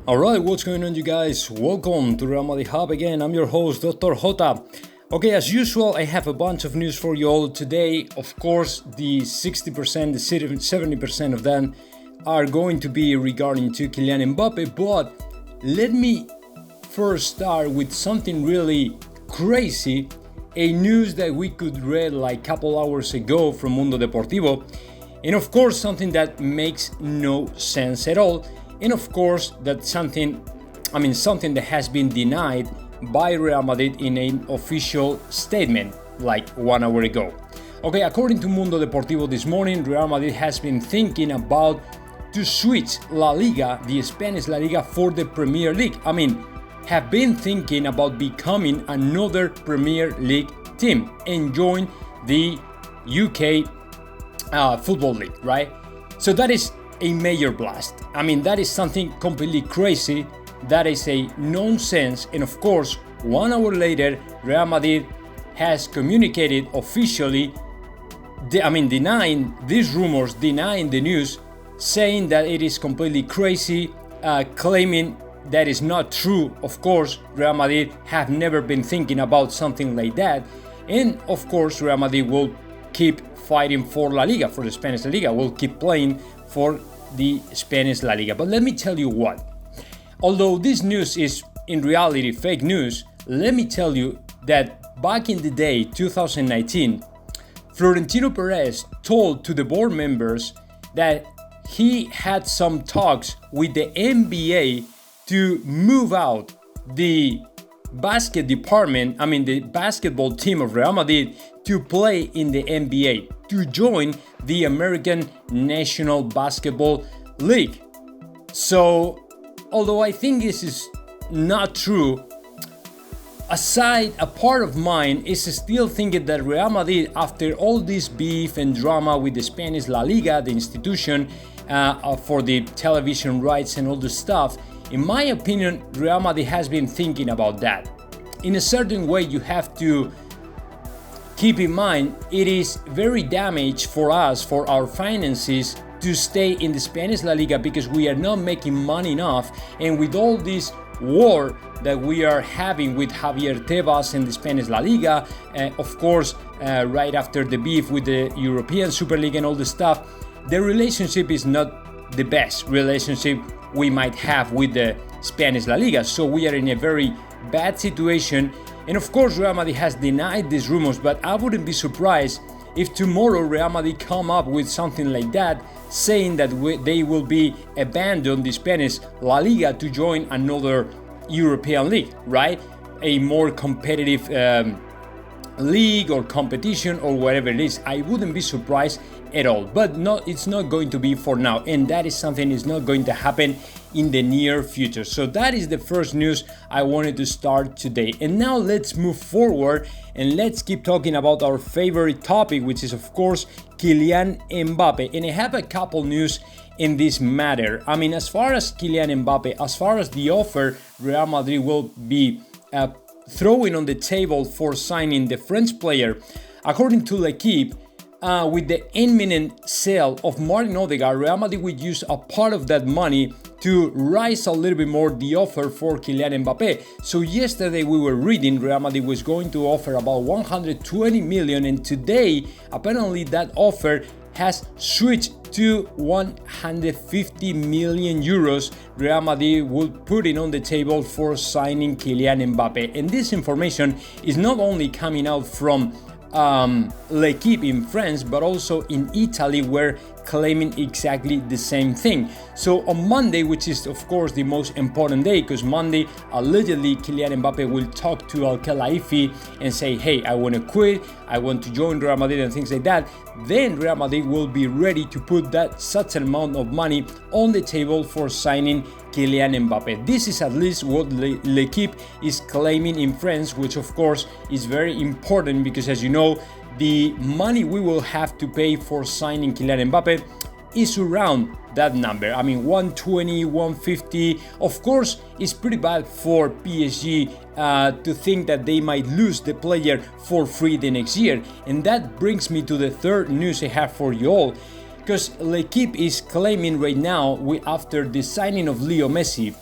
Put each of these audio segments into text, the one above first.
Alright, what's going on, you guys? Welcome to Real Madrid Hub again. I'm your host, Dr. Jota. Okay, as usual, I have a bunch of news for you all today. Of course, the 60%, the 70% of them are going to be regarding to Kylian Mbappe, but let me first start with something really crazy, a news that we could read like a couple hours ago from Mundo Deportivo, and of course, something that makes no sense at all. And of course, that's something that has been denied by Real Madrid in an official statement like 1 hour ago. Okay, according to Mundo Deportivo this morning, Real Madrid has been thinking about to switch La Liga, the Spanish La Liga, for the Premier League. Have been thinking about becoming another Premier League team and join the UK Football League, right? So that is a major blast. That is something completely crazy. That is a nonsense. And of course, 1 hour later, Real Madrid has communicated officially, denying these rumors, denying the news, saying that it is completely crazy, claiming that is not true. Of course, Real Madrid have never been thinking about something like that. And of course, Real Madrid will keep fighting for La Liga, for the Spanish La Liga, will keep playing for the Spanish La Liga. But let me tell you what, although this news is in reality fake news, let me tell you that back in the day, 2019, Florentino Perez told to the board members that he had some talks with the NBA to move out the basket department, the basketball team of Real Madrid, to play in the NBA, to join the American National Basketball League. So, although I think this is not true, a part of mine is still thinking that Real Madrid, after all this beef and drama with the Spanish La Liga, the institution for the television rights and all this stuff, in my opinion, Real Madrid has been thinking about that. In a certain way, you have to keep in mind it is very damaged for us, for our finances, to stay in the Spanish La Liga because we are not making money enough. And with all this war that we are having with Javier Tebas and the Spanish La Liga, of course, right after the beef with the European Super League and all the stuff, the relationship is not the best relationship we might have with the Spanish La Liga. So we are in a very bad situation. And of course, Real Madrid has denied these rumors, but I wouldn't be surprised if tomorrow Real Madrid come up with something like that, saying that they will be abandon the Spanish La Liga to join another European league, right? A more competitive league or competition or whatever it is. I wouldn't be surprised at all, but no, it's not going to be for now, and that is something is not going to happen in the near future. So that is the first news I wanted to start today. And now let's move forward and let's keep talking about our favorite topic, which is of course Kylian Mbappe. And I have a couple news in this matter. As far as Kylian Mbappe, as far as the offer Real Madrid will be throwing on the table for signing the French player, according to L'Equipe, with the imminent sale of Martin Odegaard, Real Madrid would use a part of that money to rise a little bit more the offer for Kylian Mbappe. So yesterday we were reading Real Madrid was going to offer about 120 million, and today apparently that offer has switched to 150 million euros Real Madrid would put it on the table for signing Kylian Mbappe. And this information is not only coming out from L'Equipe in France, but also in Italy, where claiming exactly the same thing. So on Monday, which is of course the most important day, because Monday allegedly Kylian Mbappe will talk to Al Khelaifi and say, hey, I want to quit, I want to join Real Madrid and things like that. Then Real Madrid will be ready to put that such an amount of money on the table for signing Kylian Mbappe. This is at least what L'Equipe is claiming in France, which of course is very important because, as you know, the money we will have to pay for signing Kylian Mbappe is around that number. 120, 150. Of course, it's pretty bad for PSG to think that they might lose the player for free the next year. And that brings me to the third news I have for you all. Because L'Equipe is claiming right now, after the signing of Leo Messi,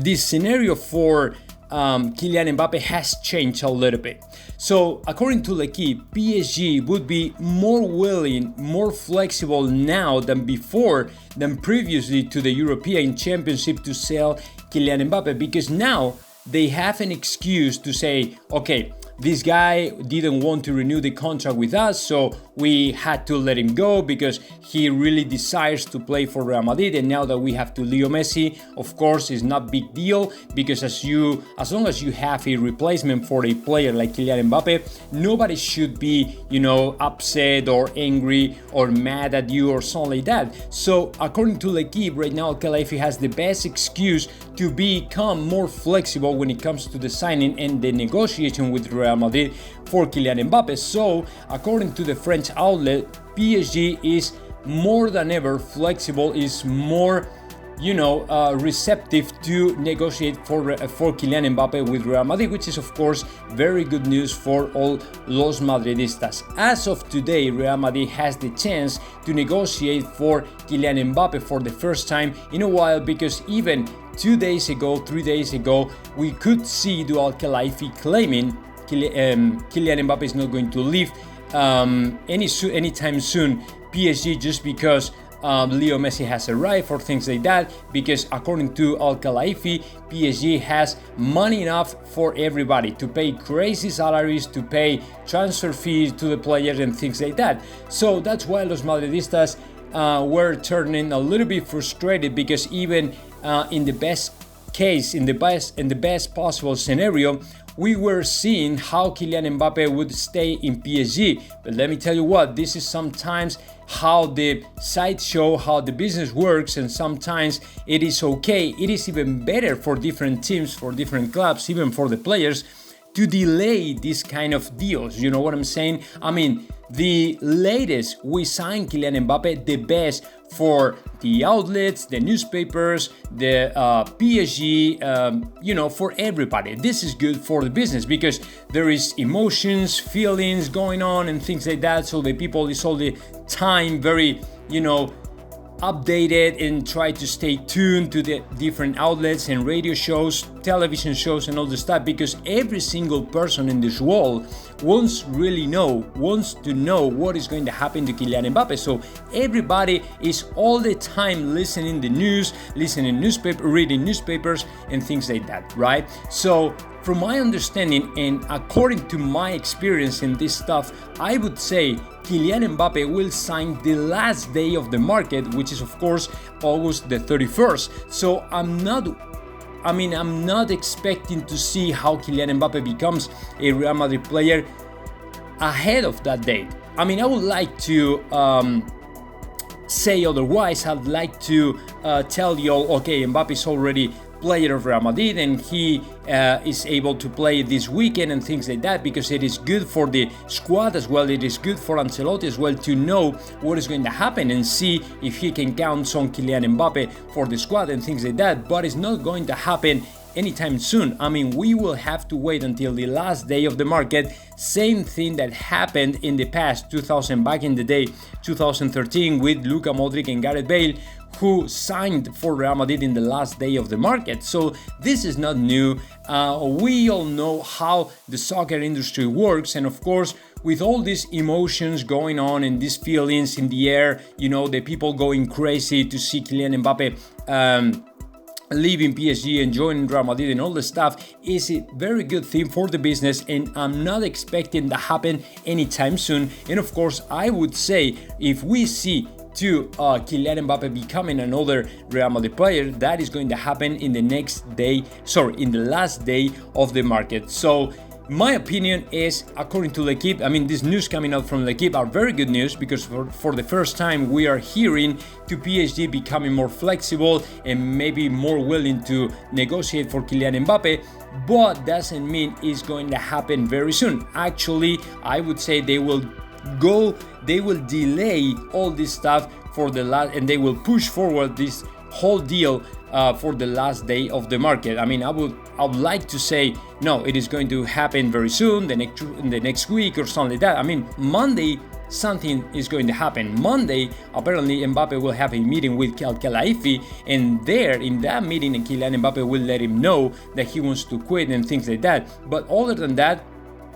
this scenario for Kylian Mbappe has changed a little bit. So according to L'Equipe, PSG would be more willing, more flexible now than before, than previously to the European Championship to sell Kylian Mbappe, because now they have an excuse to say, okay, this guy didn't want to renew the contract with us, so we had to let him go because he really desires to play for Real Madrid. And now that we have to Leo Messi, of course, it's not big deal, because as long as you have a replacement for a player like Kylian Mbappe, nobody should be, upset or angry or mad at you or something like that. So according to L'Equipe, right now Al-Khelaifi has the best excuse to become more flexible when it comes to the signing and the negotiation with Real Madrid for Kylian Mbappe. So according to the French outlet, PSG is more than ever flexible, is more receptive to negotiate for Kylian Mbappe with Real Madrid, which is of course very good news for all Los Madridistas. As of today, Real Madrid has the chance to negotiate for Kylian Mbappe for the first time in a while, because even 3 days ago, we could see Al-Khelaifi claiming Kylian Mbappe is not going to leave anytime soon PSG, just because Leo Messi has arrived or things like that, because according to Al-Khelaifi, PSG has money enough for everybody to pay crazy salaries, to pay transfer fees to the players and things like that. So that's why Los Madridistas were turning a little bit frustrated, because even in the best case, in the best possible scenario, we were seeing how Kylian Mbappe would stay in PSG. But let me tell you what, this is sometimes how the sideshow, how the business works, and sometimes it is okay. It is even better for different teams, for different clubs, even for the players, to delay this kind of deals. You know what I'm saying? I mean, the latest we signed Kylian Mbappe, the best for the outlets, the newspapers, the PSG, for everybody. This is good for the business, because there is emotions, feelings going on and things like that. So the people is all the time very, updated and try to stay tuned to the different outlets and radio shows, television shows and all the stuff, because every single person in this world wants to know what is going to happen to Kylian Mbappe. So everybody is all the time listening the news, reading newspapers and things like that, right? So from my understanding and according to my experience in this stuff, I would say Kylian Mbappe will sign the last day of the market, which is of course August the 31st. So I'm not expecting to see how Kylian Mbappe becomes a Real Madrid player ahead of that date. I mean, I would like to say otherwise. I'd like to tell you all, okay, Mbappe is already player of Real Madrid and he is able to play this weekend and things like that, because it is good for the squad as well. It is good for Ancelotti as well to know what is going to happen and see if he can count on Kylian Mbappe for the squad and things like that. But it's not going to happen anytime soon. I mean, we will have to wait until the last day of the market. Same thing that happened in the past, back in the day, 2013, with Luka Modric and Gareth Bale, who signed for Real Madrid in the last day of the market. So this is not new. We all know how the soccer industry works, and of course, with all these emotions going on and these feelings in the air, the people going crazy to see Kylian Mbappe leaving PSG and joining Real Madrid and all the stuff is a very good thing for the business, and I'm not expecting that happen anytime soon. And of course, I would say if we see Kylian Mbappe becoming another Real Madrid player, that is going to happen in the last day of the market. So my opinion is, according to L'Equipe, I mean, this news coming out from L'Equipe are very good news, because for the first time we are hearing to PSG becoming more flexible and maybe more willing to negotiate for Kylian Mbappe, but doesn't mean it's going to happen very soon. Actually, I would say they will delay all this stuff for the last, and they will push forward this whole deal for the last day of the market. I mean, I would like to say no, it is going to happen very soon, the next week or something like that. I mean, Monday something is going to happen. Monday, apparently Mbappe will have a meeting with Al-Khelaifi, and there in that meeting, Kylian Mbappe will let him know that he wants to quit and things like that. But other than that,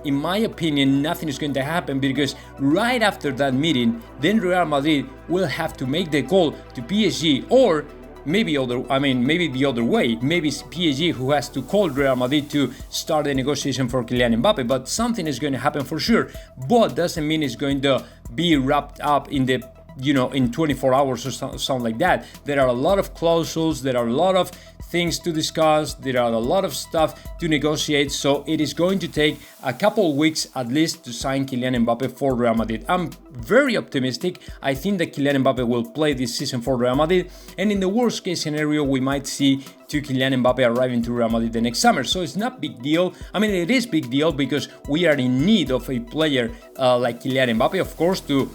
in my opinion, nothing is going to happen, because right after that meeting, then Real Madrid will have to make the call to PSG, or maybe the other way. Maybe it's PSG who has to call Real Madrid to start the negotiation for Kylian Mbappe, but something is going to happen for sure. But doesn't mean it's going to be wrapped up in the in 24 hours or something like that. There are a lot of clauses, there are a lot of things to discuss, there are a lot of stuff to negotiate, so it is going to take a couple weeks at least to sign Kylian Mbappe for Real Madrid. I'm very optimistic. I think that Kylian Mbappe will play this season for Real Madrid, and in the worst case scenario, we might see Kylian Mbappe arriving to Real Madrid the next summer. So it's not big deal. I mean, it is big deal because we are in need of a player like Kylian Mbappe, of course, to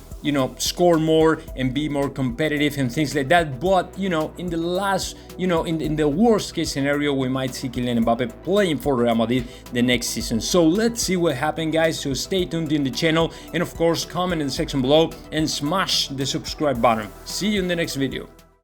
score more and be more competitive and things like that. But in the last, in the worst case scenario, we might see Kylian Mbappe playing for Real Madrid the next season. So let's see what happens, guys. So stay tuned in the channel, and of course comment in the section below and smash the subscribe button. See you in the next video.